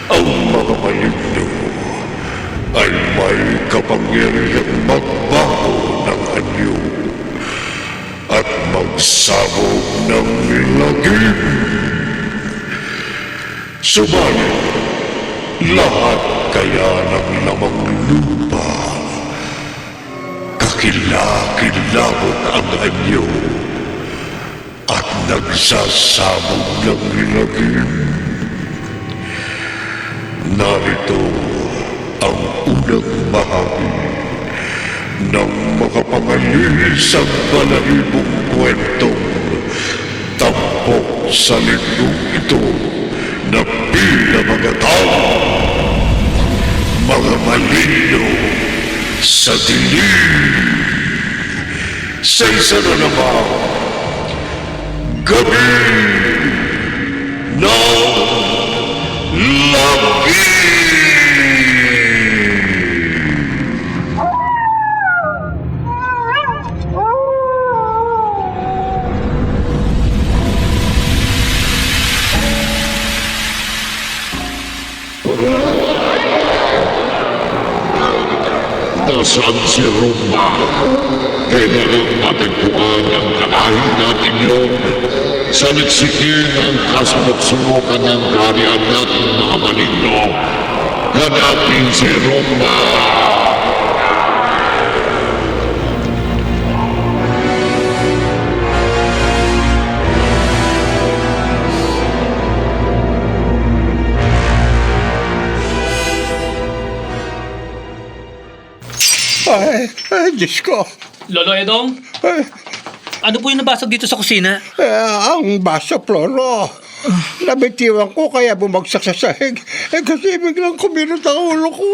Ang mga maligno ay may kapangyarihang magbago ng anyo at magsabog ng lagim. Subalit, lahat kaya ng lamang lupa, kakilakilabot ang anyo at nagsasabog ng lagim. Narito ang unang bahagi ng makapangalihis ang balahibong kwentong tampok sa linggong ito na pinamagatang mga maligno sa dilim. Sa isa na naman, gabi ng lagi. Nasaan si Roma? Kailangan matagpuan ang kalahin natin yun. Saliksikin ang kasunod-sunukan ng kaharian natin mga maligno. Hanapin si Roma! Diyos ko. Lolo Edong, Ay, ano po yung nabasag dito sa kusina? ang baso, Floro. Nabitiwan ko kaya bumagsak sa sahig. Kasi biglang kuminot ang ulo ko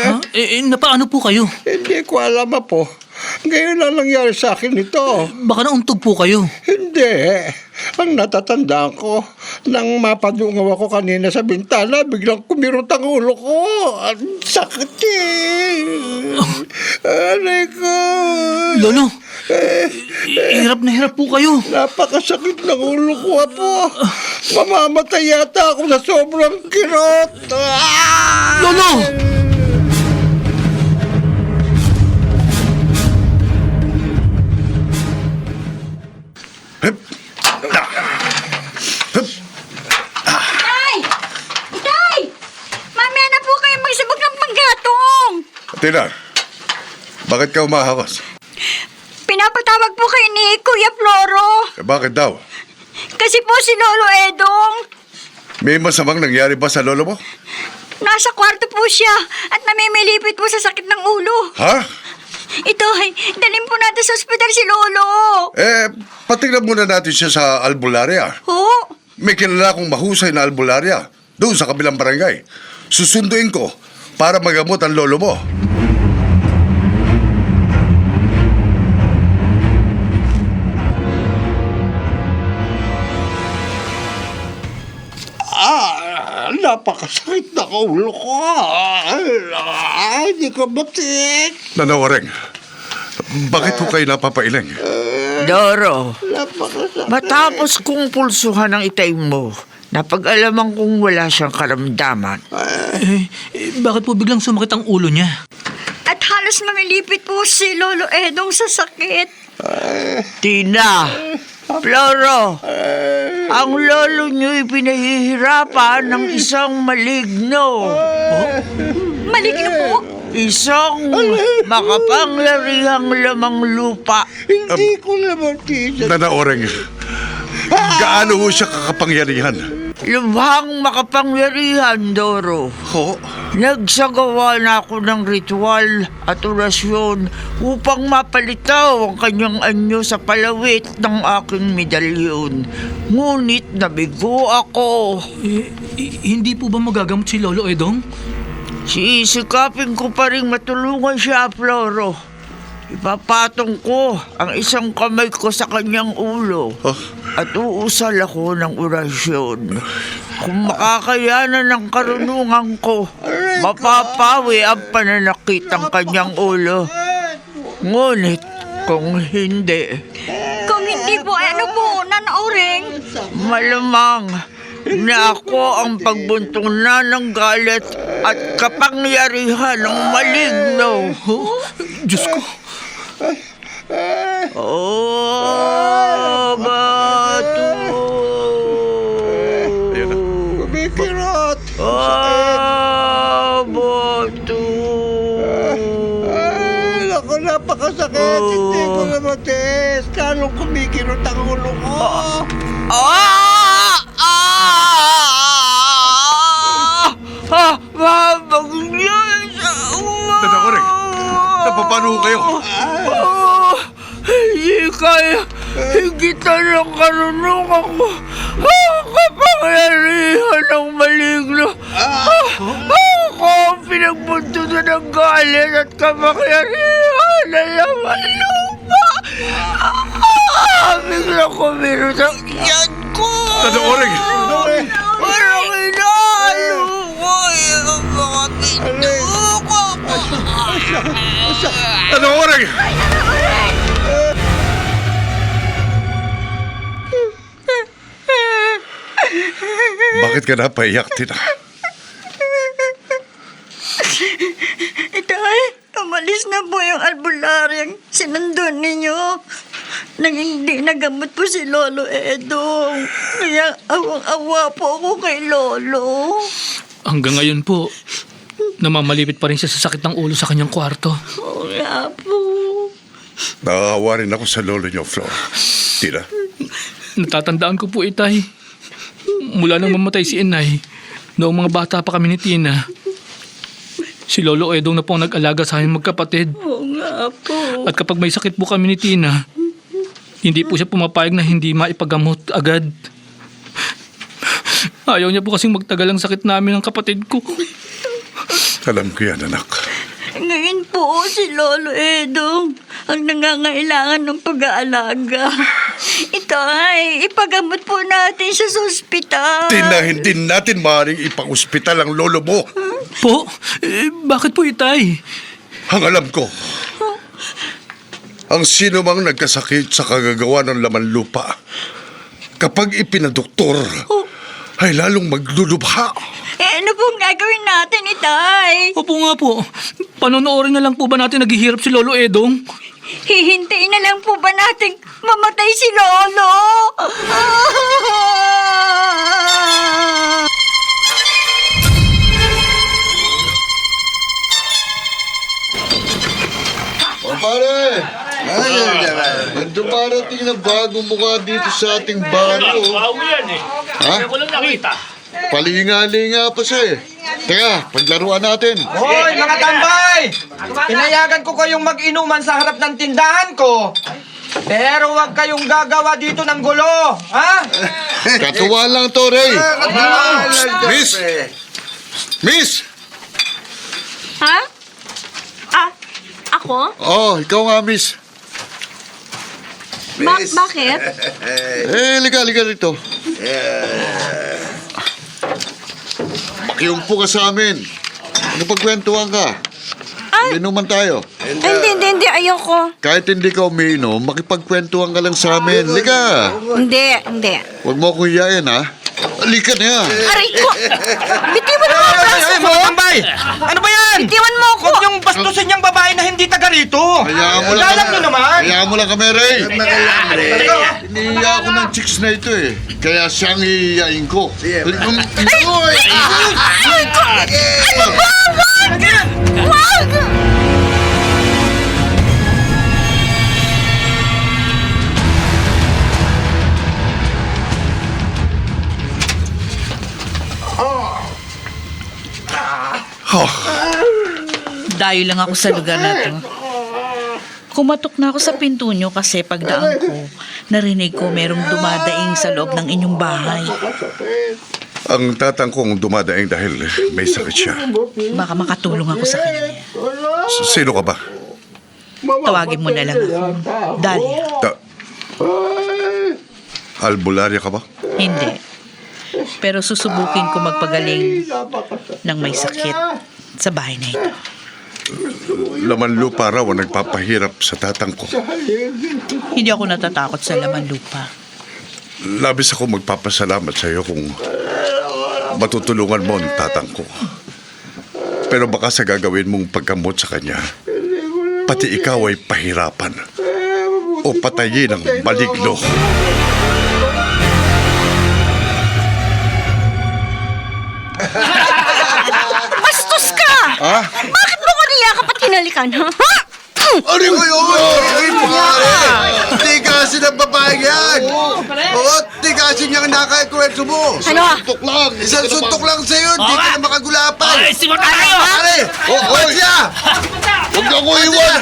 Ha? Napaano po kayo? Hindi ko alam po. Ngayon lang nangyari sa akin ito. Baka nauntog po kayo. Hindi. Ang natatandaan ko, nang mapadungaw ako kanina sa bintana, biglang kumirot ang ulo ko. Ang sakit Aray ko. Lolo, hirap na hirap po kayo. Napakasakit ng ulo ko, Apo. Mamamatay yata ako sa sobrang kirot. Lolo! Tay! Tay! Mamaya na po kayo magsabog ng panggatong! Tina, bakit ka umahakos? Pinapatawag po kayo ni Kuya Floro. Bakit daw? Kasi po si Lolo Edong, May masamang nangyari ba sa lolo mo? nasa kwarto po siya at namimilipit po sa sakit ng ulo. Ha? Ito ay, dalhin po natin sa ospital si Lolo. Patignan muna natin siya sa albularya. Ho? May kilala akong mahusay na albularya doon sa kabilang barangay. Susunduin ko para magamot ang lolo mo. Napakasakit ng ulo ko. Hindi ko matik. Nanawareng, bakit po kayo napapailing? Doro, Napakasakit. matapos kong pulsuhan ang itay mo, napag-alaman kong wala siyang karamdaman. Bakit po biglang sumakit ang ulo niya? At halos mamilipit po si Lolo Edong sa sakit. Tina, Floro, ang lolo niyo'y pinahihirapan ng isang maligno. Maligno po. Isang makapangyarihang lamang lupa. Hindi ko naman tisa. Nanawareng, gaano ho siya kakapangyarihan? Lubhang makapangyarihan, Doro. Ho? Nagsagawa na ako ng ritual at orasyon upang mapalitaw ang kanyang anyo sa palawit ng aking medalyon. Ngunit nabigo ako. Hindi po ba magagamot si Lolo Edong? Sisikapin ko pa rin matulungan siya, Floro. Ipapatong ko ang isang kamay ko sa kanyang ulo at uusal ako ng orasyon. Kung makakayanan ng karunungan ko, mapapawi ang pananakit ng kanyang ulo. Ngunit kung hindi, Kung hindi po, ano po, Nanaoreng? malamang na ako ang pagbuntong na ng galit at kapangyarihan ng maligno. Diyos ko. Oh, bato. Ayan na. Kumikirot. Oh, bato. Ay, naku, napakasakit. Hindi ko na matiis. Kalong kumikirot ang ulo ko. Mabagyan sa uwa. Tanda ko rin. Napapano ho kayo? Hindi kaya. Higitan ng karunungan ko. Kapangyarihan ng maligno. Ako ang pinagbuntutan ng galit at kapangyarihan ng laman lupa. Bigla ko meron ang tiyan ko. Tanda ko rin. Parang inaalo ko yung mga pinto ko. Tanda ko rin. Bakit ka napaiyak, Tina? Itay, umalis na po yung albularyang sinundon ninyo. Nang hindi nagamot po si Lolo Edong. Kaya awang-awa po ako kay Lolo. Hanggang ngayon po, namamalipit pa rin siya sa sakit ng ulo sa kanyang kwarto. Oo nga po. Naawa rin ako sa lolo niyo, Flor. Tina, Natatandaan ko po, Itay. Mula nang mamatay si Inay, noong mga bata pa kami ni Tina, si Lolo Edong na po ang nag-alaga sa aming magkapatid. Oo nga po. At kapag may sakit po kami ni Tina, hindi po siya pumapayag na hindi maipagamot agad. Ayaw niya po kasing magtagal ang sakit namin ng kapatid ko. alam ko yan, anak. Ngayon po si Lolo Edong ang nangangailangan ng pag-aalaga. Ito ay ipagamot po natin siya sa ospital. Tina, hindi natin maaaring ipang-ospital ang lolo mo. Po? Bakit po, Itay? Ang alam ko, ang sino mang nagkasakit sa kagagawa ng laman lupa, kapag ipinadoktor, ay lalong maglulubha. Ano pong gagawin natin, Itay? Opo nga po. Panonoorin na lang po ba natin naghihirap si Lolo Edong? Hihintayin na lang po ba nating mamatay si Lolo? O pare, ito parating na bagong mukha dito sa ating baryo. Ha? Palinga-linga pa siya eh. Teka, paglaruan natin. Hoy, mga tambay! Pinayagan ko kayong mag-inuman sa harap ng tindahan ko. Pero huwag kayong gagawa dito ng gulo, ha? Katuwa lang to, Ray. Miss! Miss! Ha? Ako? Oh, ikaw nga, miss. Bakit? Liga rito. Makiumpo ka sa amin. Nakapagkwentuhan ka. Inuman tayo. Hindi, ayoko. Kahit hindi ka umiinom, makipagkwentuhan ka lang sa amin. Liga. Hindi. Huwag mo akong hiyain, ha? Halika na yan. Aray ko! Bitiwan mo ang braso Ay, ko! mga tambay! Ano ba yan? Bitiwan mo ako! Huwag niyong bastusin yung babae na hindi taga rito. Hayaan mo lang Alam niyo naman. Hayaan mo lang kami, Ray. Iniiya ako ng chicks na ito eh. Kaya siyang iiyain ko. Aray ko! Ano ba? Wag! Dayo lang ako sa lugar na to. Kumatok na ako sa pinto nyo kasi pagdaan ko, narinig ko merong dumadaing sa loob ng inyong bahay. Ang tatang kong dumadaing dahil may sakit siya. Baka makatulong ako sa kanya. Sino ka ba? Tawagin mo na lang ako. Dalia. Albularya ka ba? Hindi. Pero susubukin ko magpagaling ng may sakit sa bahay na ito. Laman lupa raw ang nagpapahirap sa tatang ko. Hindi ako natatakot sa laman lupa. Labis ako magpapasalamat sa iyo kung matutulungan mo ang tatang ko. Pero baka sa gagawin mong pagkamot sa kanya, pati ikaw ay pahirapan o patayin ng maligno. Bastos ka! Bakit mo ko niyakap at kinalikan, ha? Ano ko yun? Ay, pare! Di kasi ng babae yan! Oo, di kasi niyang nakaikwento mo! Ano? Suntok lang! Isang suntok lang sa'yo, di ka na makagulapan! Ay, simot na tayo! Pare! Ba't siya? Huwag ako iwan!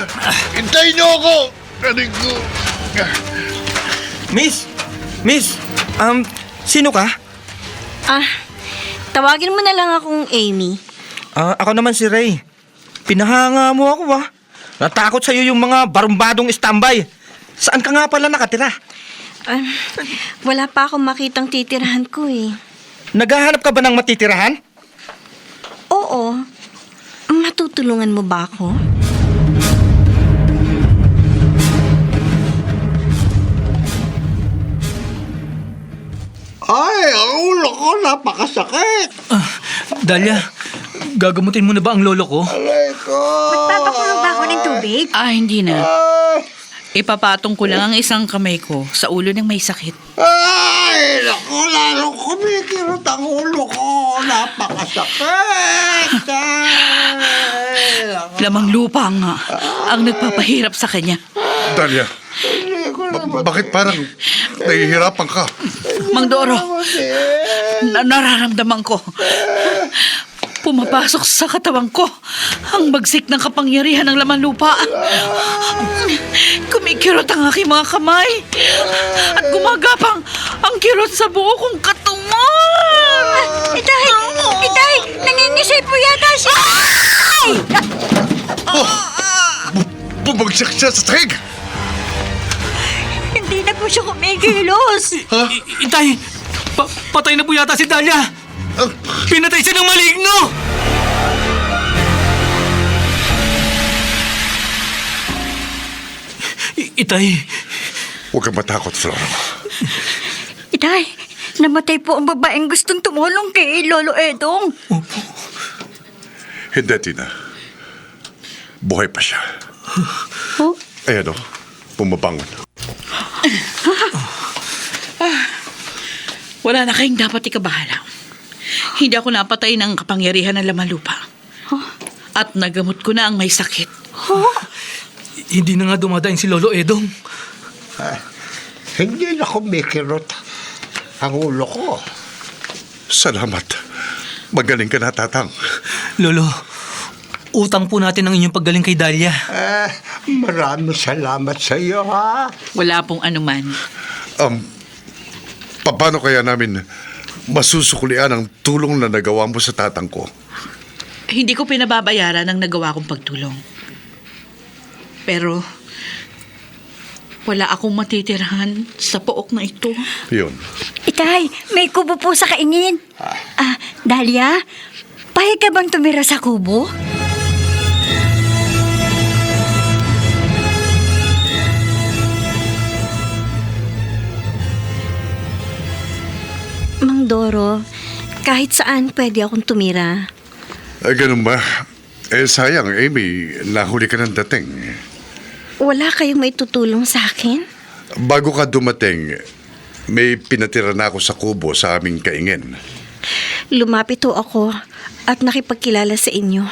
Hintayin niyo ako! Kanig ko! Miss, sino ka? Tawagin mo na lang akong Amy. Ako naman si Ray. Pinahanga mo ako Natakot sa'yo yung mga barumbadong standby. Saan ka nga pala nakatira? Wala pa akong makitang titirahan ko eh. Naghahanap ka ba ng matitirahan? Oo. Matutulungan mo ba ako? Ay, ang ulo ko, napakasakit. Dahlia, gagamutin mo na ba ang lolo ko? Aray ko. Magpapakulong ba ako ng tubig? Hindi na. Ay, Ipapatong ko lang ang isang kamay ko sa ulo ng may sakit. ay, naku, lalong kumikirot ang ulo ko. Napakasakit. Ay, naku. Lamang lupa nga ang nagpapahirap sa kanya. Dahlia, bakit parang nahihirapan ka? Mang Doro, nararamdaman ko. Pumapasok sa katawan ko ang bagsik ng kapangyarihan ng laman lupa. Kumikirot ang aking mga kamay at gumagapang ang kirot sa buo kong katawan. Itay! Nangingisay po yata siya! Ay! Bumagsak siya sa sahig! Hindi na po siya kumikilos. Itay, patay na po yata si Dahlia. Pinatay siya ng maligno! Itay, Huwag kang matakot, Flora. Itay, namatay po ang babaeng gustong tumulong kay Lolo Edong. Hindi, Tina. Buhay pa siya. Oh? Ayan o, bumabangon. Wala na kayong dapat ikabahala. Hindi ako napatay ng kapangyarihan ng laman lupa. At nagamot ko na ang may sakit. hindi na nga dumadaing si Lolo Edong. Hindi na kumikirot ang ulo ko. Salamat. Magaling ka na, Tatang. Lolo, utang po natin ang inyong paggaling kay Dahlia. Maraming salamat sa iyo, ha? Wala pong anuman. Paano kaya namin masusuklian ang tulong na nagawa mo sa tatang ko? Hindi ko pinababayaran ang nagawa kong pagtulong. Pero, wala akong matitirahan sa pook na ito. Yun. Itay, may kubo po sa kaingin. Dahlia, payag ka bang tumira sa kubo? Mang Doro, kahit saan pwede akong tumira. Ay, ganun ba? Sayang, Amy, nahuli ka ng dating. Wala kayong may tutulong sa akin? Bago ka dumating, may pinatira na ako sa kubo sa aming kaingin. Lumapit ho ako at nakipagkilala sa inyo.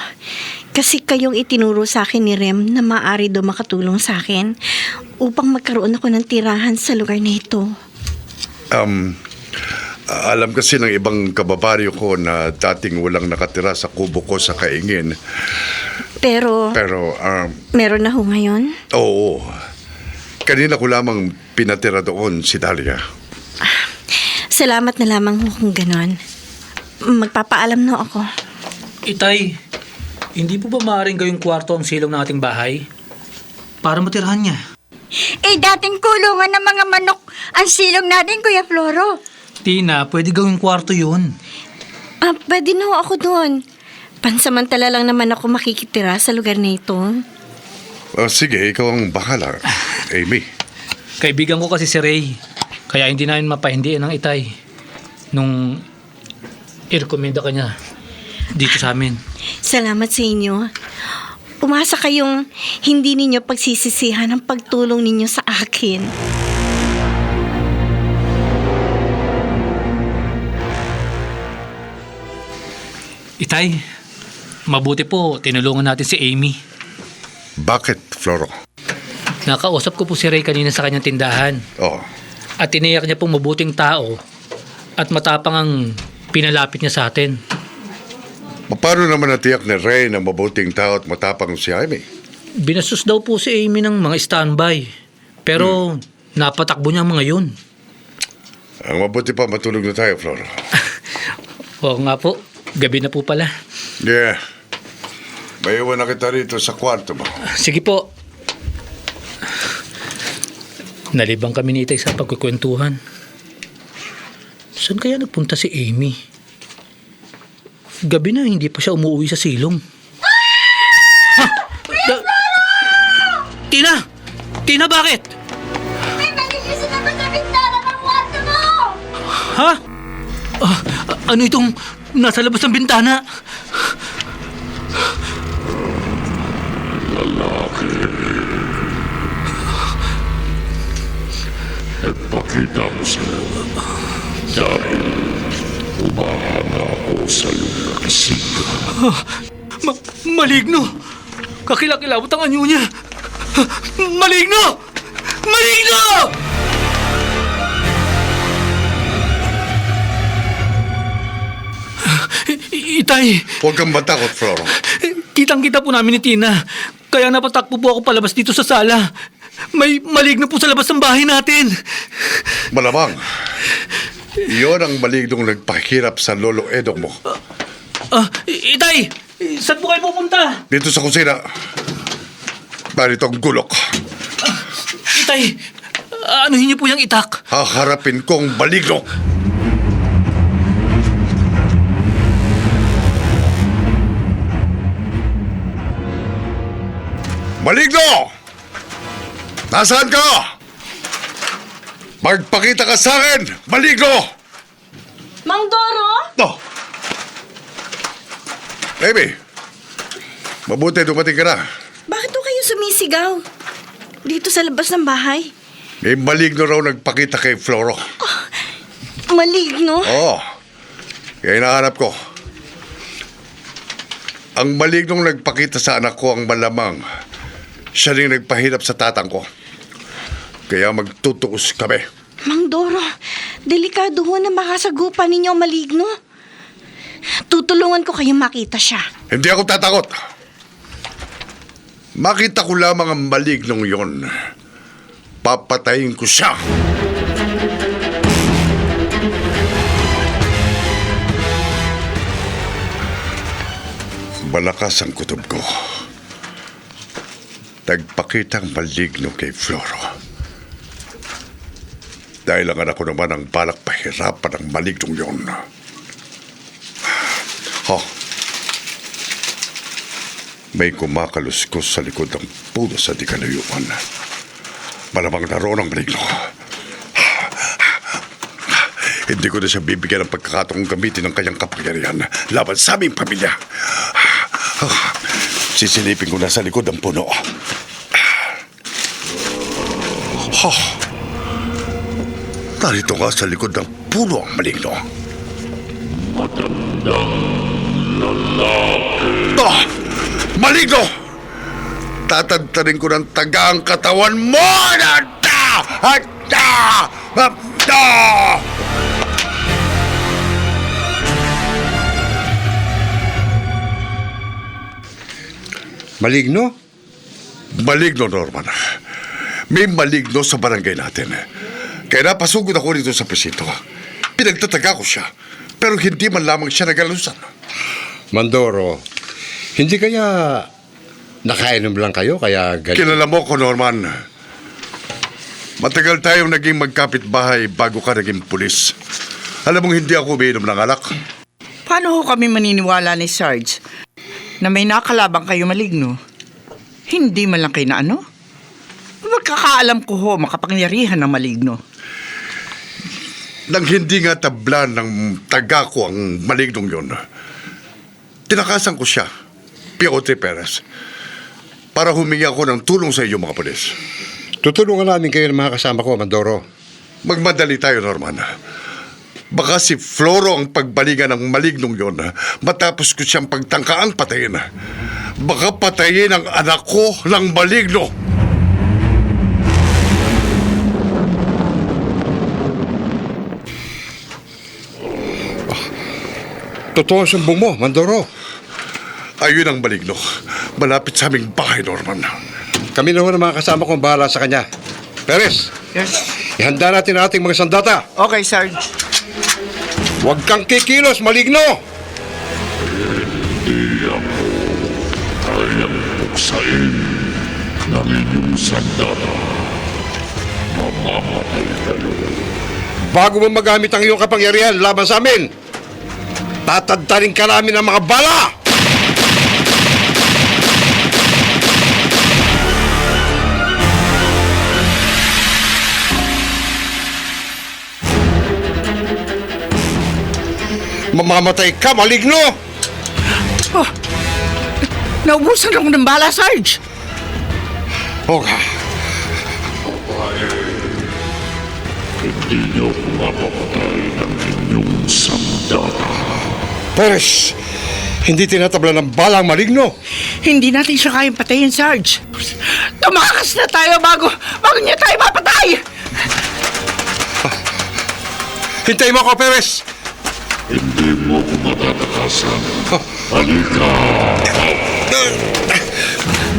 Kasi kayong itinuro sa akin ni Rem na maaari daw makatulong sa akin upang magkaroon ako ng tirahan sa lugar na ito. Alam kasi ng ibang kababaryo ko na dating walang nakatira sa kubo ko sa kaingin. Pero meron na ho ngayon? Oo. Kanina ko lamang pinatira doon si Dahlia. Salamat na lamang ho kung ganon. Magpapaalam na ako. Itay, hindi po ba maaaring gawing kwarto ang silong ng ating bahay? Para matirahan niya. Dating kulungan ng mga manok ang silong natin, Kuya Floro. Tina, pwede gawing kwarto yun. Pwede na ho ako doon. Pansamantala lang naman ako makikitira sa lugar na ito. Sige, ikaw ang bahala, Amy. Kaibigan ko kasi si Ray. Kaya hindi namin mapahindiin ng Itay. Nung i-recommenda ka niya dito sa amin. Salamat sa inyo. Umasa kayong hindi ninyo pagsisisihan ang pagtulong ninyo sa akin. Itay, mabuti po tinulungan natin si Amy. Bakit, Floro? Nakausap ko po si Ray kanina sa kanyang tindahan. Oh, At tiniyak niya pong mabuting tao at matapang ang pinalapit niya sa atin. paano naman natiyak ni Ray na mabuting tao at matapang si Jaime? Binastos daw po si Amy ng mga standby. Pero napatakbo niya ang mga yun. Ang mabuti pa matulog na tayo, Floro. Oo nga po, gabi na po pala. Yeah. Maiwan na kita rito sa kwarto mo. Sige po. Nalibang kami ni Itay sa pagkukwentuhan. Saan kaya nagpunta si Amy? Gabi na, hindi pa siya umuwi sa silong. Ha? Tina! Tina, bakit? May nagigising ako sa bintana ng kwarto mo! Ha? Ano itong nasa labas ng bintana? Nagpakita mo sa dahil umahanga ako sa iyong nakisita. Maligno! Kakilakilabot ang anyo niya! Maligno! Maligno! Itay, Huwag kang matakot, Floro. kitang-kita po namin ni Tina. Kaya napatakbo po ako palabas dito sa sala. May maligno po sa labas ng bahay natin. Malamang. Iyon ang malignong nagpahirap sa lolo Edong mo. Itay, saan po kayo pupunta? Dito sa kusina. Narito ang gulok. Itay, anuhin niyo po yung itak. Haharapin kong maligno. Maligno! Nasaan ka? Magpakita ka sa akin! Maligno! Mang Doro? No! Amy, mabuti dumating ka na. Bakit po kayo sumisigaw? Dito sa labas ng bahay? May maligno raw nagpakita kay Floro. Maligno? Oo. Kaya hinahanap ko. Ang malignong nagpakita sa anak ko ang malamang. Siya rin nagpahirap sa tatang ko. Kaya magtutuos kami. Mang Doro, delikado ho na makasagupan ninyo ang maligno. Tutulungan ko kayong makita siya. Hindi ako tatakot. Makita ko lamang ang malignong yon. Papatayin ko siya. Malakas ang kutob ko. Nagpakitang maligno kay Floro. Dahil ang anak ko naman ang balak pahirapan ng malignong yon. May kumakaluskos sa likod ng puno sa di kalayuan. Malamang naroon ang maligno. Hindi ko na siya bibigyan ng pagkakataong gamitin ng kanyang kapangyarihan laban sa aming pamilya. Sisilipin ko na sa likod ng puno. Narito nga sa likod ng puno ang maligno. Matandang lalaki. Maligno! Tatantarin ko ng taga ang katawan mo! Maligno? Maligno, Norman. May maligno sa barangay natin. Kaya napasugod ako dito sa presinto. Pinagtataga ko siya. Pero hindi man lamang siya nagalusan. Mandoro, hindi kaya nakainom lang kayo kaya ganyan? Kilala mo ko, Norman. Matagal tayong naging magkapit-bahay bago ka naging pulis. Alam mong hindi ako umiinom ng alak. Paano ho kami maniniwala ni Sarge na may nakalabang kayo maligno? Hindi man lang kayo na ano? Magkakaalam ko ho makapangyarihan ng maligno. nang hindi nga tablan ng taga ko ang malignong yun, tinakasan ko siya, P.O.T. Perez, para humingi ako ng tulong sa iyo mga pulis. Tutulungan namin kayo ng mga kasama ko, Mandoro. Magmadali tayo, Norman. Baka si Floro ang pagbaligan ng malignong yon matapos ko siyang pagtangkaang patayin. Baka patayin ang anak ko ng maligno. Totoo ang sumbong mo, Mandoro. Ayun ang maligno. Malapit sa aming bahay, Norman. Kami naman ang mga kasama ko ang bahala sa kanya. Perez, Yes. ihanda natin ang ating mga sandata. Okay, Sarge. Huwag kang kikilos, maligno! Kayang buksain ng inyong sandata. Mamamatay kayo. Bago mo magamit ang iyong kapangyarihan laban sa amin, tatadtarin ka namin ng mga bala! Mamamatay ka, maligno! Naubusan ako ng bala, Sarge. Oga, Hindi niyo mapapatay ng inyong sandata. Perez, hindi tinatabla ng bala ang maligno. Hindi natin siya kayang patayin, Sarge. Tumakas na tayo bago niya tayo mapatay. Hintayin mo ako, Perez! Hindi mo ko matatakasan. Halika!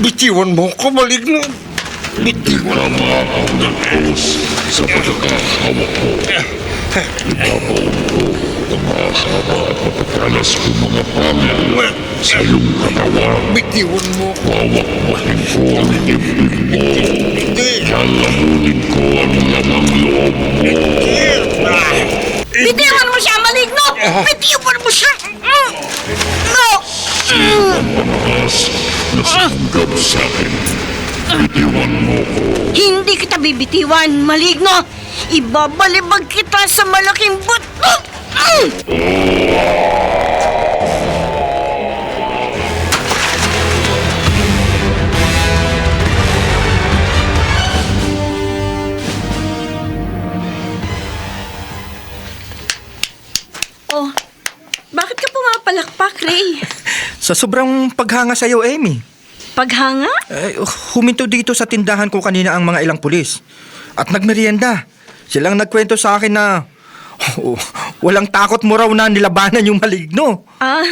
Bitiwan mo ko, maligno! Tama ako ng Diyos sa pagkakahawak ko. Ibabaon ko ang mahaba at mapatalas kong mga pangil sa iyong katawan. Bitiwan mo ko! Wawakwakin ko ang dibdib mo. Lalamunin ko ang lamang loob mo. Bitiwan mo siya, maligno! Bitiwan mo siya! No! Ang manakas na sumunggab sa akin. Bitiwan mo ko. Hindi kita bibitiwan, maligno! Ibabalibag kita sa malaking buto! Oh, bakit ka pumapalakpak, Ray? Sa sobrang paghanga sa'yo, Amy. Paghanga? Huminto dito sa tindahan ko kanina ang mga ilang pulis. At nagmerienda. Silang nagkwento sa akin na walang takot mo raw na nilabanan yung maligno. Ah,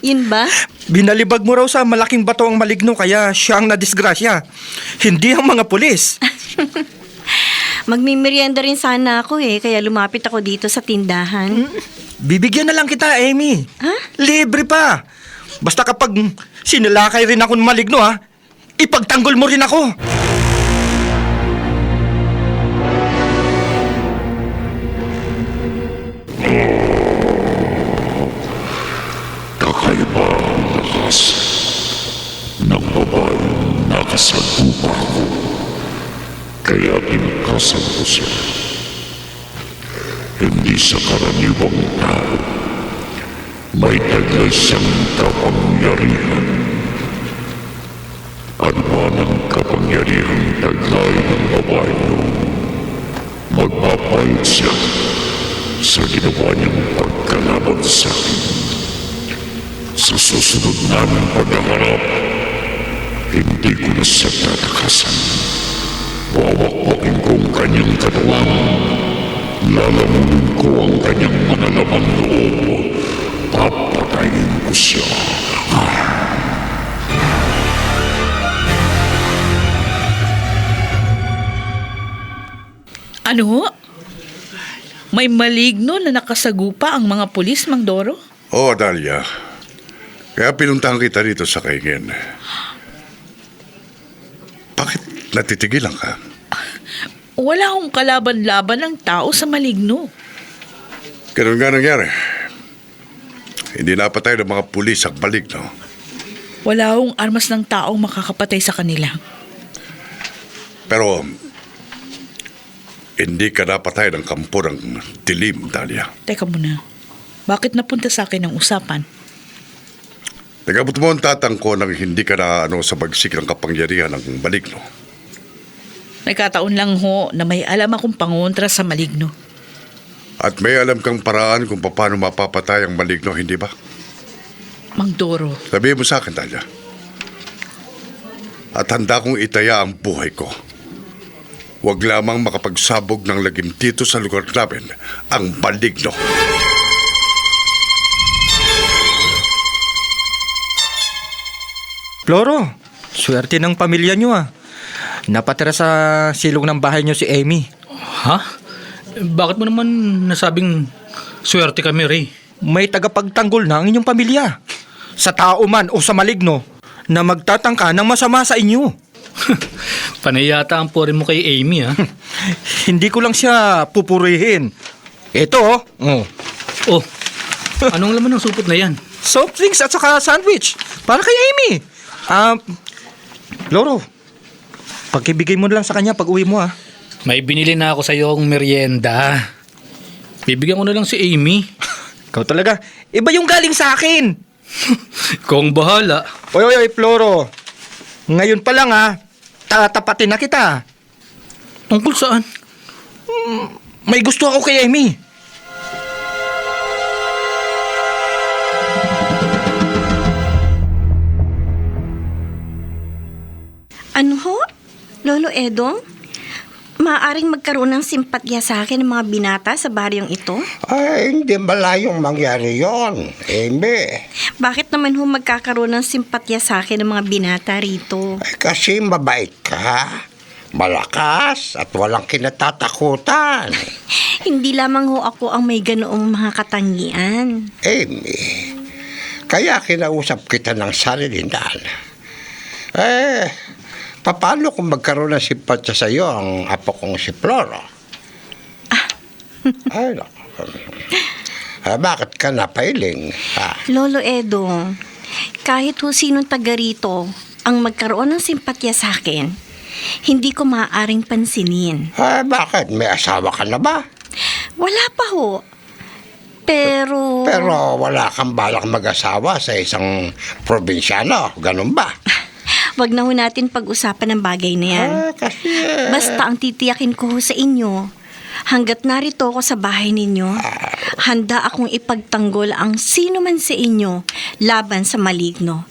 yun ba? Binalibag mo raw sa malaking bato ang maligno kaya siya ang nadisgrasya. Hindi ang mga pulis. Magmimerienda rin sana ako kaya lumapit ako dito sa tindahan. Bibigyan na lang kita, Amy. Ha? Libre pa. Basta kapag sinilakay rin ako ng maligno, ipagtanggol mo rin ako. Kakaiba ang lakas ng babaeng nakasagupa ko. Kaya pinakasan ko siya. Hindi sa karaniwang tao. May taglay siyang kapangyarihan. Ano man ang kapangyarihang taglay ng babae noon, magpapayot siya sa ginawa niyang pagkalaban sa akin. Sa susunod namin paghaharap, hindi ko na siya tatakasan. Wawakwakin ko ang kanyang katawan. Lalamunin ko ang kanyang mga lamang loob. Papatayin ko siya. Ano? May maligno na nakasagupa ang mga pulis, Mang Doro? Oo, Dahlia. Kaya pinuntahan kita dito sa kaingin. Bakit natitigilan ka? Wala akong kalaban-laban ng tao sa maligno. Ganun nga nangyari. Hindi napatay ng mga pulis ang maligno. Wala akong armas ng taong makakapatay sa kanila. Pero Hindi ka napatay ng kampo ng dilim, Dahlia. Teka muna. Bakit napunta sa akin ang usapan? Nagabot mo ang tatang ko nang hindi ka na sa bagsik ng kapangyarihan ng maligno. Nagkataon lang ho na may alam akong pangontra sa maligno. At may alam kang paraan kung paano mapapatay ang maligno, hindi ba? Mang Doro, Sabihin mo sa akin, Dahlia. At handa kong itaya ang buhay ko. Huwag lamang makapagsabog ng lagim dito sa lugar namin ang maligno. Floro, swerte ng pamilya nyo Napatira sa silong ng bahay nyo si Amy. Ha? Bakit mo naman nasabing swerte kami, Ray? May tagapagtanggol na ang inyong pamilya. Sa tao man o sa maligno na magtatangka ng masama sa inyo. Panayata ang puri mo kay Amy, ha? Hindi ko lang siya pupurihin. Ito, Oh, anong laman ng supot na yan? soft drinks at saka sandwich. Para kay Amy. Loro, pagkibigay mo na lang sa kanya pag uwi mo, May binili na ako sa iyong merienda. Bibigyan ko na lang si Amy. Ikaw talaga, iba yung galing sa akin. Kung bahala. Oy, Floro. Ngayon pa lang tatapatin na kita. Tungkol saan? May gusto ako kay Amy. Ano ho? Lolo Edong? Maaaring magkaroon ng simpatya sa akin ng mga binata sa baryong ito? Ay, hindi malayong mangyari yon, Amy. Bakit naman ho magkakaroon ng simpatya sa akin ng mga binata rito? Ay, kasi mabait ka, malakas, at walang kinatatakutan. Hindi lamang ho ako ang may ganoong mga katangian. Amy, kaya kinausap kita ng sarilindan. Paano kung magkaroon ng simpatya sa iyo ang apo kong si Floro? Ay, naku. Bakit ka napailing? Lolo Edong, kahit ho sinong taga rito ang magkaroon ng simpatya sa akin, hindi ko maaaring pansinin. Bakit? May asawa ka na ba? Wala pa ho. Pero wala kang balak mag-asawa sa isang probinsyano, ganun ba? wag na ho natin pag-usapan ng bagay na yan. Kasi... Basta ang titiyakin ko ho sa inyo, hanggat narito ako sa bahay ninyo, handa akong ipagtanggol ang sino man sa inyo laban sa maligno.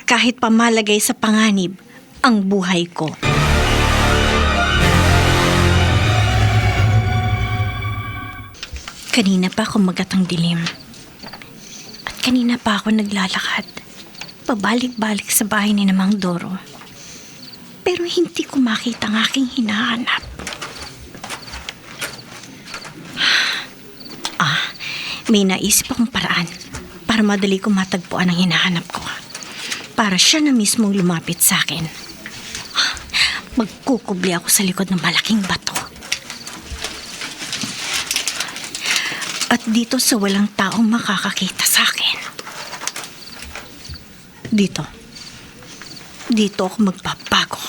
Kahit pamalagay sa panganib ang buhay ko. Kanina pa ako magatang dilim. At kanina pa ako naglalakad. Pabalik-balik sa bahay ni Mang Doro. Pero hindi ko makita ang aking hinahanap. May naisip akong paraan para madali ko matagpuan ang hinahanap ko. Para siya na mismong lumapit sa akin. Magkukubli ako sa likod ng malaking bato. At dito sa walang taong makakakita sa akin. Dito ako magbabago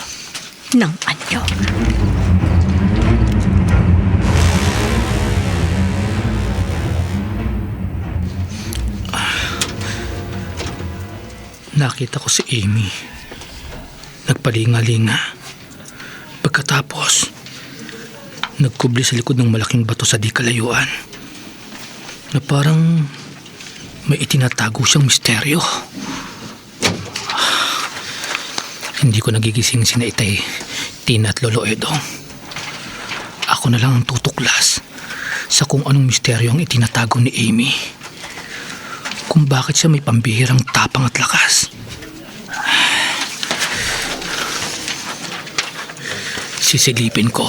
ng anyo. Nakita ko si Amy. Nagpalinga-linga. Pagkatapos, nagkubli sa likod ng malaking bato sa di kalayuan. Na parang may itinatago siyang misteryo. Hindi ko nagigising sina Itay, Tina at Lolo Edong. Ako na lang ang tutuklas sa kung anong misteryo ang itinatago ni Amy. Kung bakit siya may pambihirang tapang at lakas. Sisilipin ko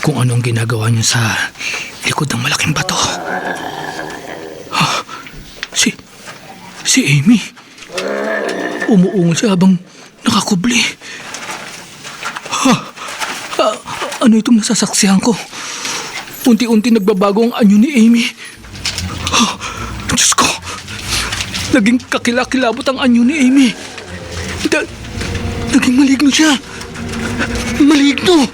kung anong ginagawa niya sa likod ng malaking bato. Si Amy. Umuungol siya habang nakakubli. Ano itong nasasaksihan ko? Unti-unti nagbabago ang anyo ni Amy. Diyos ko! Naging kakilakilabot ang anyo ni Amy. Naging maligno siya. Maligno!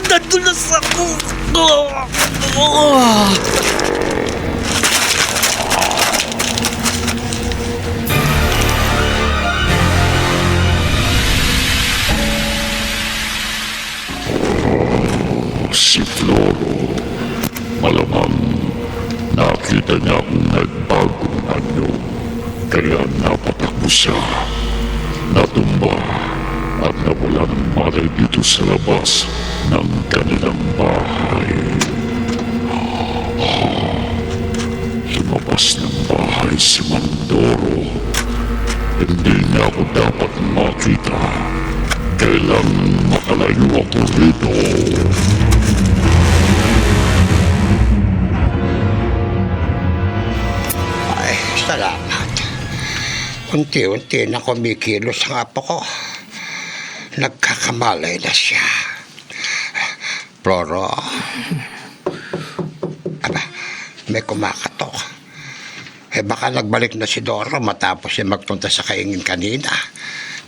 Nadulas ako! Si Floro, malamang nakita niya akong nagbagong anyo. Kaya napatakbo siya, natumba at nawala ng malay dito sa labas ng kanilang bahay. Lumabas ng bahay si Mandoro. Hindi niya ako dapat makita. Kailangan makalayo ako rito. Ay, salamat. Unti-unti na kumikilos ang apo ko. Nagkakamalay na siya. Floro. Aba, may kumakatok. Baka nagbalik na si Doro matapos siya magpunta sa kaingin kanina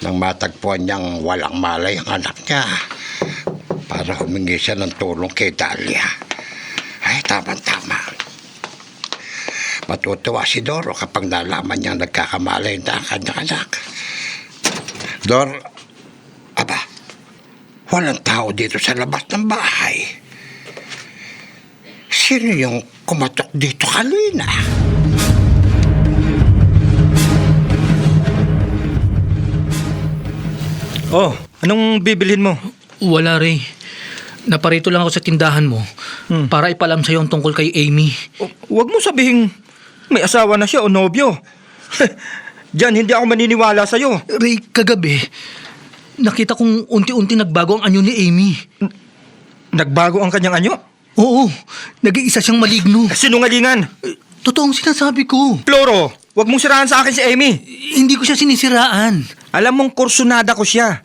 nang matagpuan niyang walang malay ang anak niya para humingi siya ng tulong kay Dahlia. Ay, tama-tama. Matutuwa si Doro kapag nalaman niyang nagkakamalay na ang kanyang anak. Dor, aba, walang tao dito sa labas ng bahay. Sino yung kumatok dito kanina? Oh, anong bibilhin mo? Wala, Ray. Naparito lang ako sa tindahan mo para ipalam sa'yo ang tungkol kay Amy. Huwag mo sabihin may asawa na siya o nobyo. Diyan, hindi ako maniniwala sa'yo. Ray, kagabi, nakita kong unti-unti nagbago ang anyo ni Amy. Nagbago ang kanyang anyo? Oo, nag-iisa siyang maligno. Sinungalingan. Totoong sinasabi ko. Floro, huwag mong siraan sa akin si Amy. Hindi ko siya sinisiraan. Alam mong kursunada ko siya.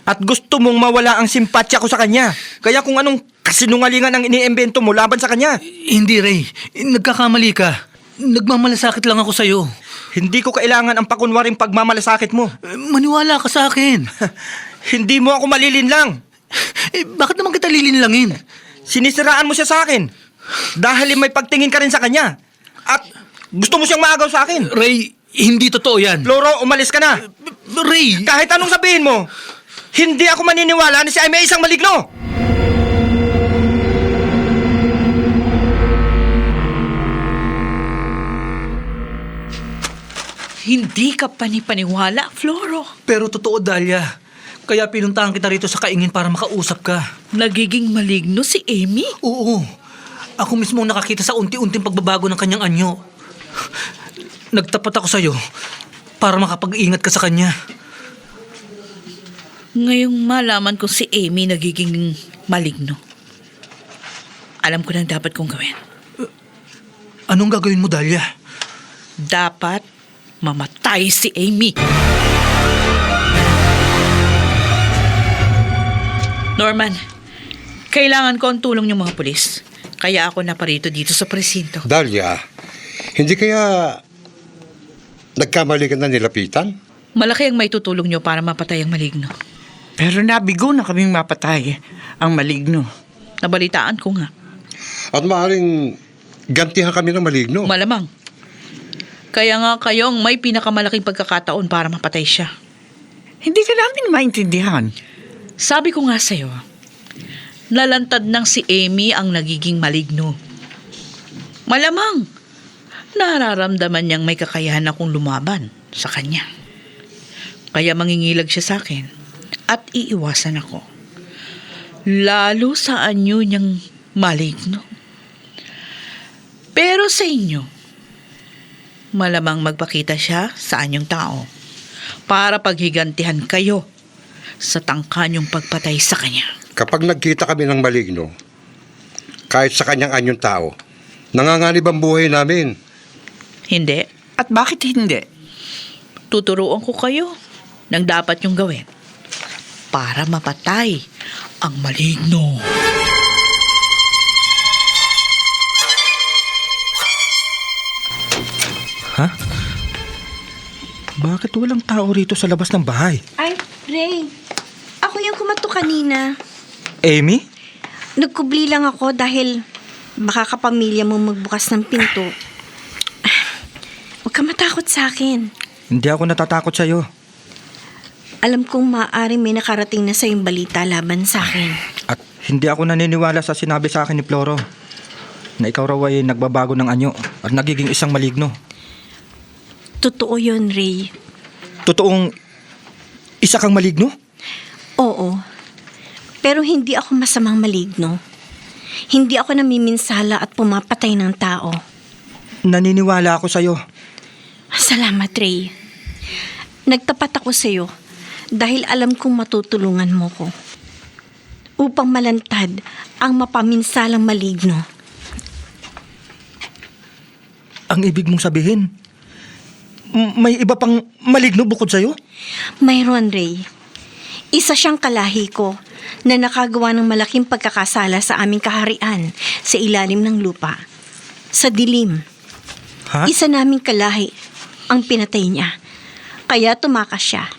At gusto mong mawala ang simpatya ko sa kanya. Kaya kung anong kasinungalingan ang iniimbento mo laban sa kanya. Hindi, Ray. Nagkakamali ka. Nagmamalasakit lang ako sa'yo. Hindi ko kailangan ang pakunwaring pagmamalasakit mo. Maniwala ka sa akin. Hindi mo ako malilinlang. Bakit naman kita lilinlangin? Sinisiraan mo siya sa akin. Dahil may pagtingin ka rin sa kanya. At gusto mo siyang maagaw sa akin. Ray, hindi totoo yan. Floro, umalis ka na. Ray! Kahit anong sabihin mo, hindi ako maniniwala na si Amy ay isang maligno. Hindi ka panipaniwala, Floro. Pero totoo, Dahlia. Kaya pinuntahan kita rito sa kaingin para makausap ka. Nagiging maligno si Amy? Oo. Ako mismo ang nakakita sa unti-unting pagbabago ng kanyang anyo. Nagtapat ako sa'yo para makapag-ingat ka sa kanya. Ngayong malaman ko si Amy nagiging maligno, alam ko na ang dapat kong gawin. Anong gagawin mo, Dahlia? Dapat mamatay si Amy. Norman, kailangan ko ang tulong ng mga pulis. Kaya ako naparito dito sa presinto. Dahlia, hindi kaya nagkamali ka na nilapitan? Malaki ang may tutulong nyo para mapatay ang maligno. Pero nabigo na kaming mapatay ang maligno. Nabalitaan ko nga. At maaaring gantihan kami ng maligno. Malamang. Kaya nga kayong may pinakamalaking pagkakataon para mapatay siya. Hindi ka namin maintindihan. Sabi ko nga sa'yo, nalantad ng si Amy ang nagiging maligno. Malamang, nararamdaman niyang may kakayahan akong lumaban sa kanya. Kaya mangingilag siya sa akin at iiwasan ako. Lalo sa anyo niyang maligno. Pero sa inyo, malamang magpakita siya sa anyong tao para paghigantihan kayo sa tangkanyong pagpatay sa kanya. Kapag nagkita kami ng maligno, kahit sa kanyang anyong tao, nanganganib ang buhay namin. Hindi. At bakit hindi? Tuturuan ko kayo ng dapat yung gawin para mapatay ang maligno. Ha? Bakit walang tao rito sa labas ng bahay? Ay, Ray. Ako yung kanina. Amy? Nagkubli lang ako dahil baka kapamilya mo magbukas ng pinto. Huwag ka matakot sa akin. Hindi ako natatakot sa'yo. Alam kong maaari may nakarating na sa'yong balita laban sa akin. At hindi ako naniniwala sa sinabi sa akin ni Floro na ikaw raw ay nagbabago ng anyo at nagiging isang maligno. Totoo yun, Ray. Totoong isa kang maligno? Oo. Pero hindi ako masamang maligno. Hindi ako namiminsala at pumapatay ng tao. Naniniwala ako sa'yo. Salamat, Ray. Nagtapat ako sa'yo dahil alam kong matutulungan mo ko upang malantad ang mapaminsalang maligno. Ang ibig mong sabihin, may iba pang maligno bukod sa'yo? Mayroon, Ray. Isa siyang kalahi ko na nakagawa ng malaking pagkakasala sa aming kaharian sa ilalim ng lupa. Sa dilim. Ha? Isa naming kalahi ang pinatay niya. Kaya tumakas siya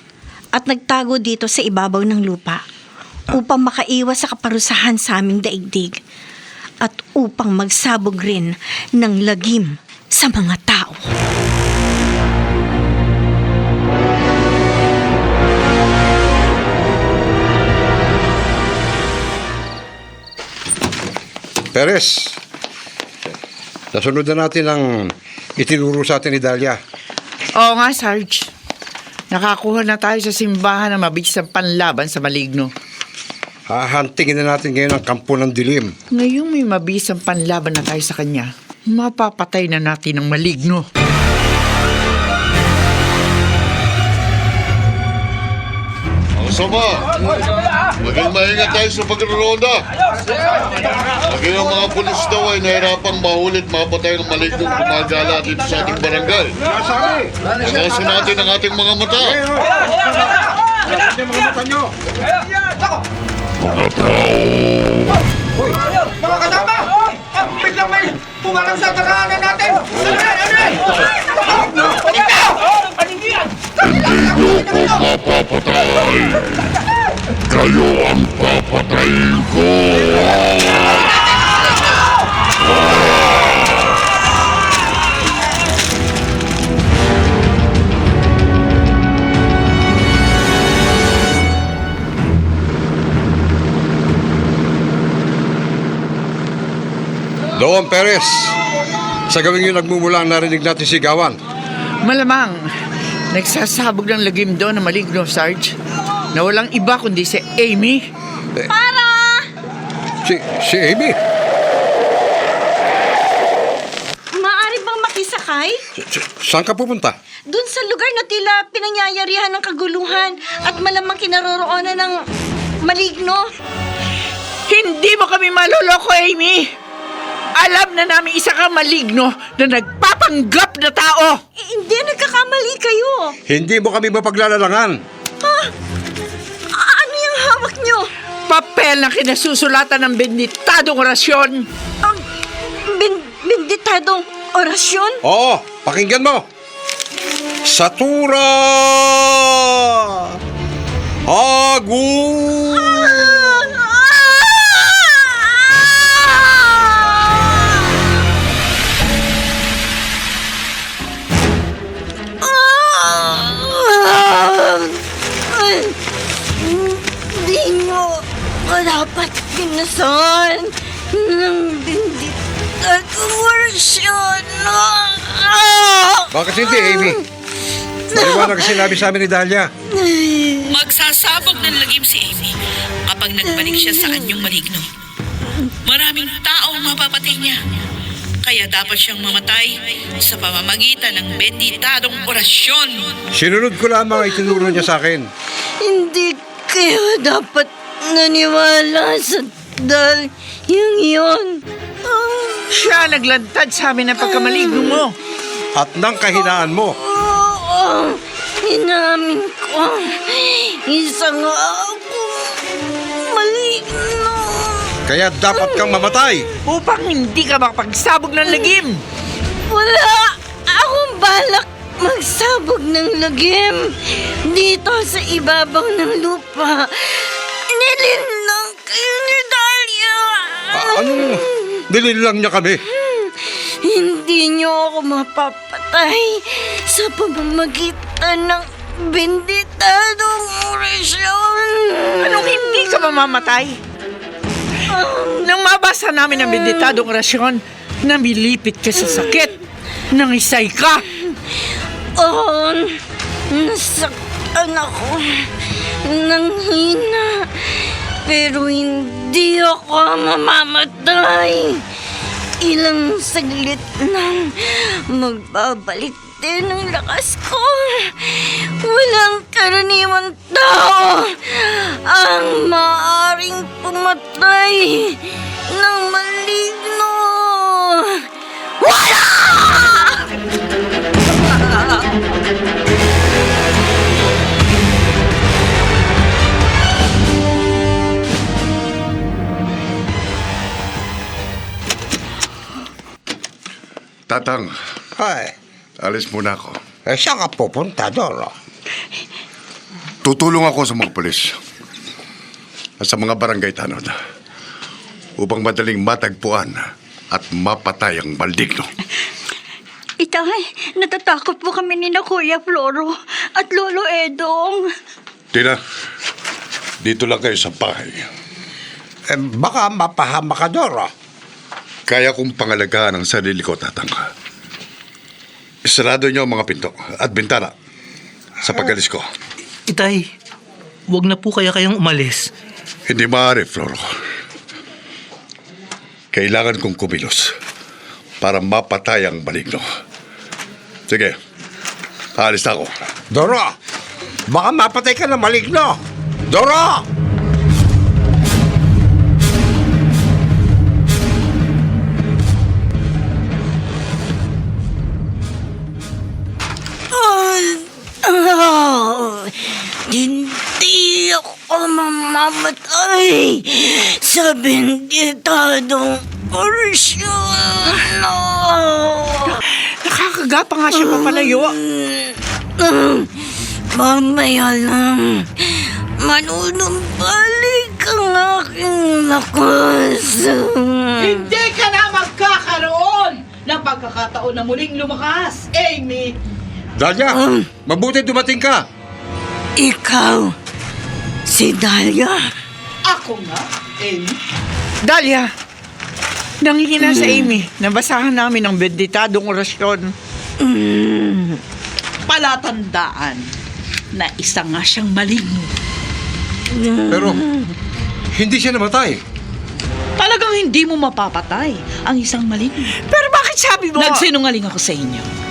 at nagtago dito sa ibabaw ng lupa upang makaiwas sa kaparusahan sa aming daigdig at upang magsabog rin ng lagim sa mga tao. Perez, nasunod na natin ang itinuro sa atin ni Dahlia. Oo nga, Sarge. Nakakuha na tayo sa simbahan ng mabisang panlaban sa maligno. Hahantingin na natin ngayon ang kampo ng dilim. Ngayong may mabisang panlaban na tayo sa kanya, mapapatay na natin ang maligno. Ang sama! Maging maingat tayo sa pagroronda. Maging ang mga pulis daw ay nahirapang mahulit mapatay ng malignong gumagala dito sa ating barangay. Panasin natin ang ating mga mata. Mga kasama! Biglang may pumarang sa tahanan natin! Hindi ko mapapatay. Kayo ang papatayin ko. Doon, Perez. Sa gawing yun nagmumula ang narinig natin sigawan. Malamang, nagsasabog ng lagim doon na maligno, Sarge. Na walang iba kundi si Amy. Si Amy? Maaari bang makisakay? Saan ka pupunta? Doon sa lugar na tila pinangyayarihan ng kaguluhan at malamang kinaroroonan ng maligno. Hindi mo kami maloloko, Amy! Alam na namin isa kang maligno na nagpapanggap na tao! Hindi, nagkakamali kayo. Hindi mo kami mapaglalalangan. Ano yung hawak nyo? Papel na kinasusulatan ng benditadong orasyon! Benditadong orasyon? Oo, pakinggan mo. Satura! Agung! Hindi mo dapat pinasan ng benditadong orasyon. Bakit hindi, Amy? Maliwanag ang sinabi sa amin ni Dahlia. Magsasabog ng lagim si Amy kapag nagbalik siya sa anyong maligno. Maraming tao ang mapapatay niya. Kaya dapat siyang mamatay sa pamamagitan ng benditadong orasyon. Sinunod ko lamang ang itinuro niya sa akin. Hindi kayo dapat naniwala sa dalyang yun. Siya naglantad sa amin ng pagkamaligno mo. At ng kahinaan mo. Inamin ko. Isa nga ako maligno. Kaya dapat kang mamatay. Upang hindi ka makapagsabog ng lagim. Wala akong balak magsabog ng lagim dito sa ibabaw ng lupa. Binilin lang kayo ni Dahlia. Anong nililang niya kami? Hindi niyo ako mapapatay sa pamamagitan ng benditadong orasyon. Anong hindi ka mamamatay? Nang mabasa namin ang benditadong orasyon, namilipit ka sa sakit. Nangisay ka. Oo, nasaktan ako ng hina. Pero hindi ako mamamatay. Ilang saglit lang magbabalik din ang lakas ko. Walang karaniwang tao ang maaaring pumatay ng maligno. Wala! Tatang, Ay, alis muna ako. saan ka pupunta, Doro? Tutulong ako sa mga pulis at sa mga barangay tanod upang madaling matagpuan at mapatay ang maligno. Itay, natatakot po kami ni na Kuya Floro at Lolo Edong. Tina, dito lang kayo sa bahay. Baka mapahama ka, Doro. Kaya kong pangalagaan ang sarili ko, tatang. Isarado niyo ang mga pinto at bintana sa pag-alis ko. Itay, wag na po kaya kayong umalis. Hindi maaari, Floro. Kailangan kong kumilos para mapatay ang maligno. Sige, aalis na ako. Doro, baka mapatay ka ng maligno. Doro! Hindi ako mamamatay sa benditadong orasyon. Nakakagapa nga siya papalayo. Mamaya lang, manunumbalik ang aking lakas. Hindi ka na magkakaroon ng pagkakataon na muling lumakas, Amy! Dahlia, mabuti dumating ka. Ikaw, si Dahlia. Ako nga, Amy? Dahlia, nangihina sa Amy. Nabasahan namin ang benditadong orasyon. Palatandaan na isa nga siyang maligno. Pero, hindi siya namatay. Talagang hindi mo mapapatay ang isang maligno. Pero bakit sabi mo? Nagsinungaling ako sa inyo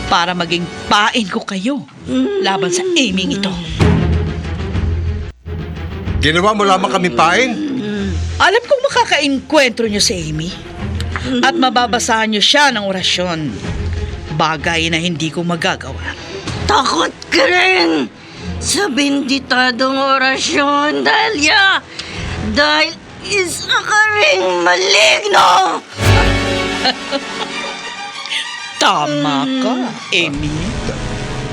para maging pain ko kayo laban sa Amy ito. Ginawa mo lamang kami pain. Alam kong makaka-enkwentro niyo si Amy at mababasahan niyo siya ng orasyon. Bagay na hindi ko magagawa. Takot ka rin sa benditadong orasyon, Dahlia. Dahil isa ka rin maligno. Tama ka, Amy.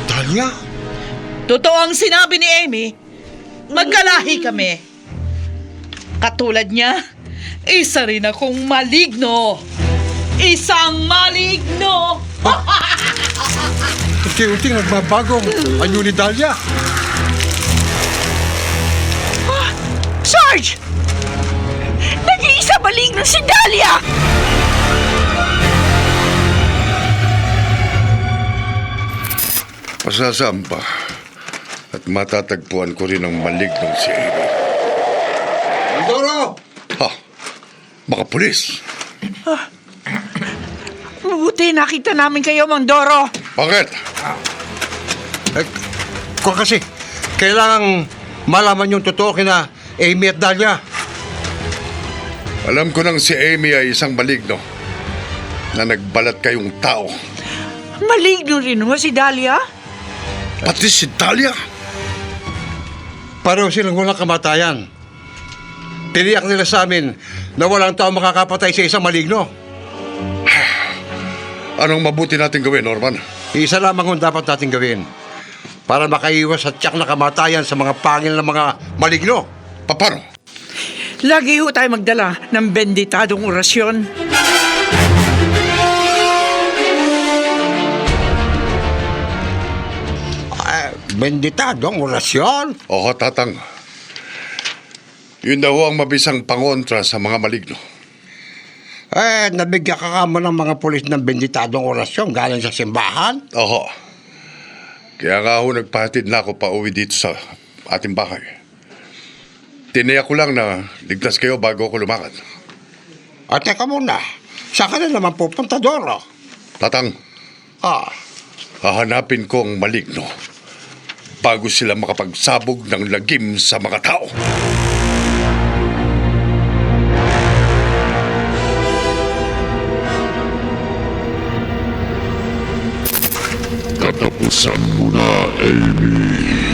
Dahlia? Totoo ang sinabi ni Amy. Magkalahi kami. Katulad niya, isa rin akong maligno. Isang maligno! Unti-unti nagbabagong anyo ni Dahlia. Sarge! Nag-iisa maligno si Dahlia! Masasamba at matatagpuan ko rin ang malignong si Amy. Doro! Ha? Mga pulis. Mabuti nakita namin kayo, Mang Doro. Bakit? Kasi, kailangang malaman yung totoo kina Amy at Dahlia. Alam ko nang si Amy ay isang maligno na nagbalat kayong tao. Maligno rin mo si Dahlia? Pati si Dahlia? Pareho silang walang kamatayan. Tiniyak nila sa amin na walang tao makakapatay sa isang maligno. Anong mabuti natin gawin, Norman? Isa lamang ang dapat natin gawin para makaiwas sa tiyak na kamatayan sa mga pangil ng mga maligno. Paano? Lagi ho tayo magdala ng benditadong orasyon. Benditadong orasyon? Oo, Tatang. Yun daw ang mabisang pangontra sa mga maligno. Nabigyan ka mo ng mga pulis ng benditadong orasyon galing sa simbahan? Oo. Kaya nga ho nagpahatid na ako pa uwi dito sa ating bahay. Tiniyak ko lang na ligtas kayo bago ako lumakad. Teka muna, saan ka na naman pupunta, Doro? Tatang, hahanapin ko ang maligno bago sila makapagsabog ng lagim sa mga tao. Katapusan mo na, Amy.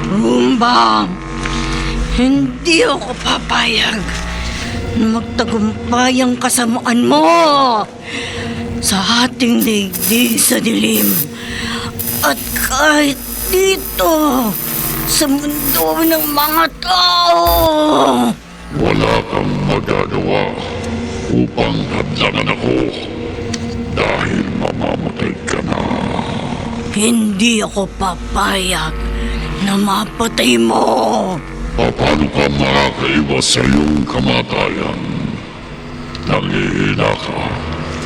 Rumba, hindi ako papayag na magtagumpay ang kasamaan mo sa ating daigdig sa dilim. At kahit dito, sa mundo ng mga tao. Wala kang magagawa upang hadlangan ako dahil mamamatay ka na. Hindi ako papayag na mapatay mo. Paano ka makakaiwas sa iyong kamatayan? Nangihina ka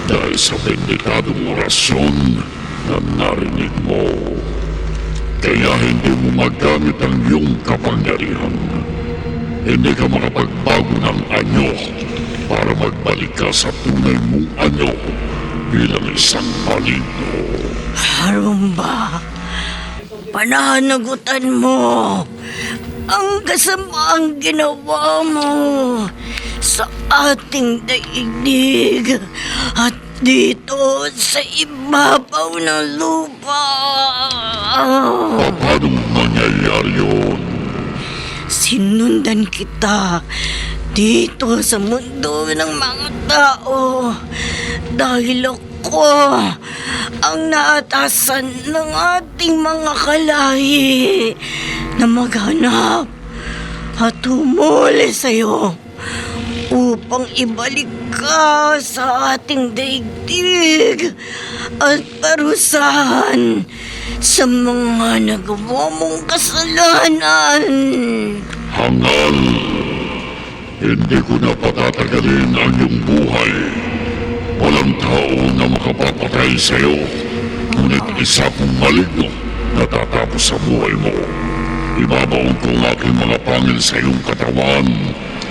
dahil sa benditadong orasyon na narinig mo. Kaya hindi mo magamit ang iyong kapangyarihan. Hindi ka makapagbago ng anyo para magbalik ka sa tunay mong anyo bilang isang maligno. Rumba, pananagutan mo ang kasamaang ginawa mo sa ating daigdig at dito sa ibabaw ng lupa. Paano mangyayari yun? Sinundan kita dito sa mundo ng mga tao dahil ako ang naatasan ng ating mga kalahi na maghanap at humuli sa'yo upang ibalik ka sa ating daigdig at parusahan sa mga nagawa mong kasalanan. Hangal, hindi ko na patatagalin ang iyong buhay. Walang tao na makapapatay sa'yo. Ngunit isa kong maligno na tatapos sa buhay mo. Ibabaon ko ang aking mga pangil sa iyong katawan.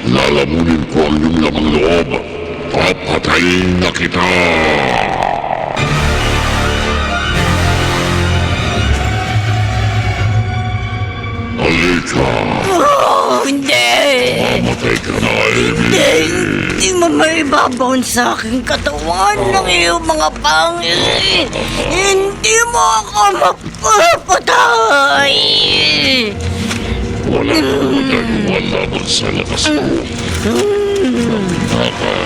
Lalamunin ko ang iyong lamang loob. Papatayin na kita! Halika! Hindi! Mamatay ka na, Amy! Hindi mo maibabaon sa aking katawan ng iyong mga pangil. Hindi mo ako mapapatay. Wala kang magagawa laban sa lakas ko. Naka.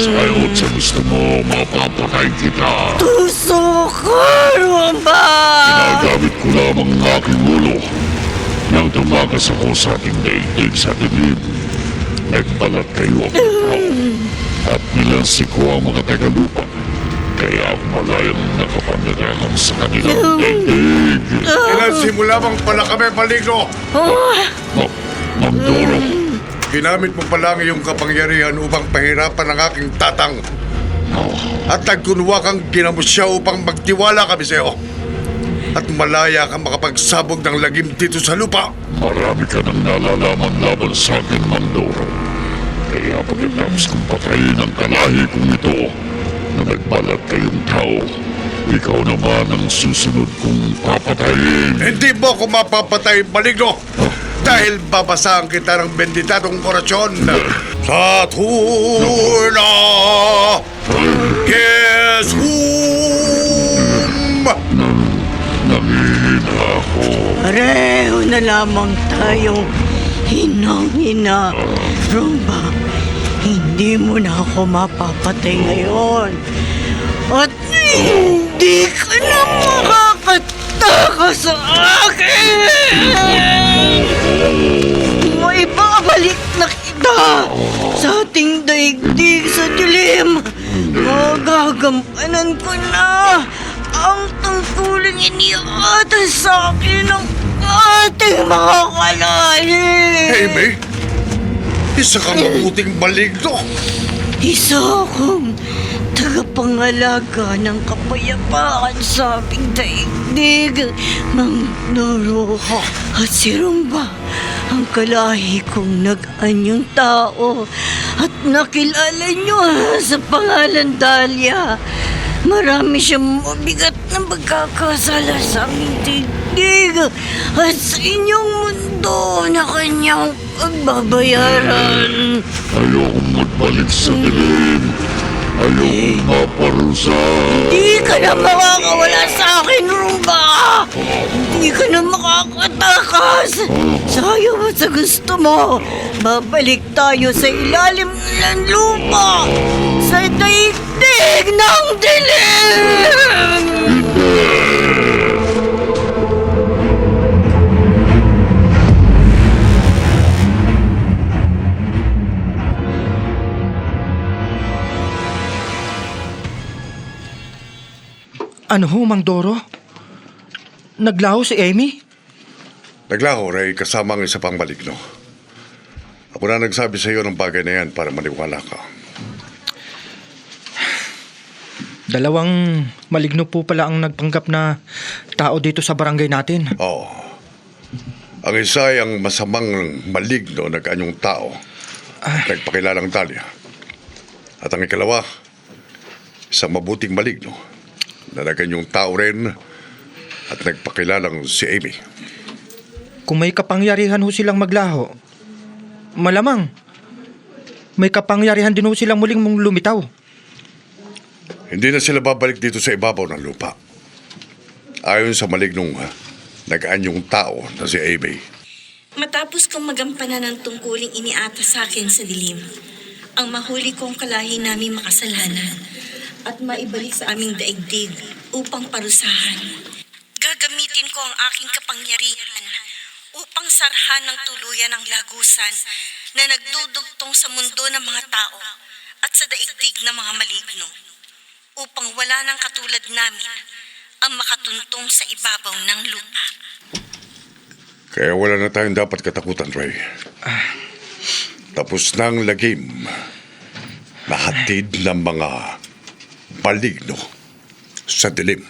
Sayaw sa gusto mo, mapapatay kita. Tuso ka, Rumba! Ginagamit ko lamang ang aking ulo. Nang tumakas ako sa ating daigdig sa dilim, nagbalat kayo ang tao at nilansi ko ang mga tagalupa. Kaya ako malayang nakapanirahan sa kanilang daigdig. Inansi mo lamang pala kami, maligno! Ma'am Doro, Ginamit mo pala ang iyong kapangyarihan upang pahirapan ang aking tatang. At nagkunwa kang ginamos siya upang magtiwala kami sa iyo. At malaya kang makapagsabog ng lagim dito sa lupa. marami ka nang nalalaman laban sa akin, Ma'am Doro. Kaya pagkatapos kong patayin ang kalahi kong ito na nagbalat kayong tao, ikaw naman ang susunod kong papatayin. Hindi mo ako mapapatay, maligno! Dahil babasahan kita ng benditadong orasyon. Sa tuna Kesum! Nangihina ako. Pareho na lamang tayong hinang-hina. Rumba, hindi mo na ako mapapatay ngayon. At hindi ka na makakatakas takas sa akin! May babalik na kita sa ating daigdig sa dilim. Magagampanan ko na ang tungkuling iniatas sa akin ng ating mga kalahi. Amy, isa kang mabuting maligno. Isa akong tagapangalaga ng kapayapaan sa aming daigdig. Mang Noro at si Rumba, ang kalahi kong nag-anyong tao at nakilala niyo sa pangalan Dahlia. Marami siyang mabigat na magkakasala sa aming daigdig at sa inyong mundo na kanyang pagbabayaran. Ayokong magbalik sa dilim. Ayokong maparusa. Hindi ka na makakawala sa akin, Rumba! Hindi ka na makakatakas! Sayo at sa gusto mo, babalik tayo sa ilalim ng lupa! Sa daigdig ng dilim! Ano ho, Mang Doro? Naglaho si Amy? Naglaho, Ray, kasama ang isa pang maligno. Ako na nagsabi sa iyo ng bagay na yan para maniwala ka. Dalawang maligno po pala ang nagpanggap na tao dito sa barangay natin. Oo. Ang isa ay ang masamang maligno na kanyang tao. Nagpakilalang Dahlia. At ang ikalawa, isang mabuting maligno na naganyong tao rin at nagpakilalang si Amy. Kung may kapangyarihan ho silang maglaho, malamang may kapangyarihan din ho silang muling mong lumitaw. Hindi na sila babalik dito sa ibabaw ng lupa. Ayon sa malignong nag-anyong tao na si Amy. Matapos kong magampanan ng tungkuling iniatas sa akin sa dilim, ang mahuli kong kalahi namin makasalanan at maibalik sa aming daigdig upang parusahan. Gagamitin ko ang aking kapangyarihan upang sarhan ng tuluyan ang lagusan na nagdudugtong sa mundo ng mga tao at sa daigdig ng mga maligno, upang wala nang katulad namin ang makatuntong sa ibabaw ng lupa. Kaya wala na tayong dapat katakutan, Ray. Tapos na ang lagim na hatid ng mga maligno sa dilim.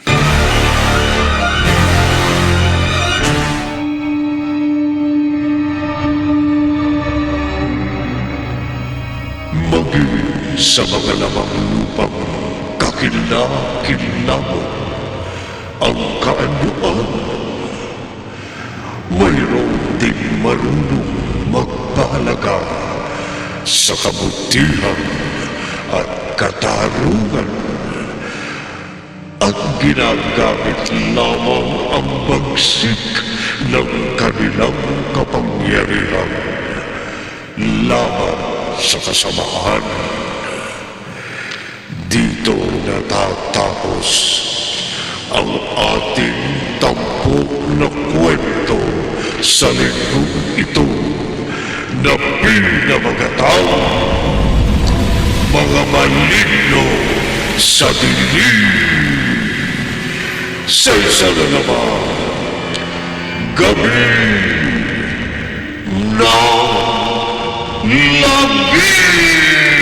Maging sa mga lamang lupang kakilakilabot ang kaanyuan. Mayroong di marunong magpahalaga sa kabutihan at katarungan. At ginagamit lamang ang bagsik ng kanilang kapangyarihan laban sa kasamaan. Dito natatapos ang ating tampok na kwento sa linggong ito na pinamagatang mga maligno sa dilim. Sa isa na naman, gabi na lagi.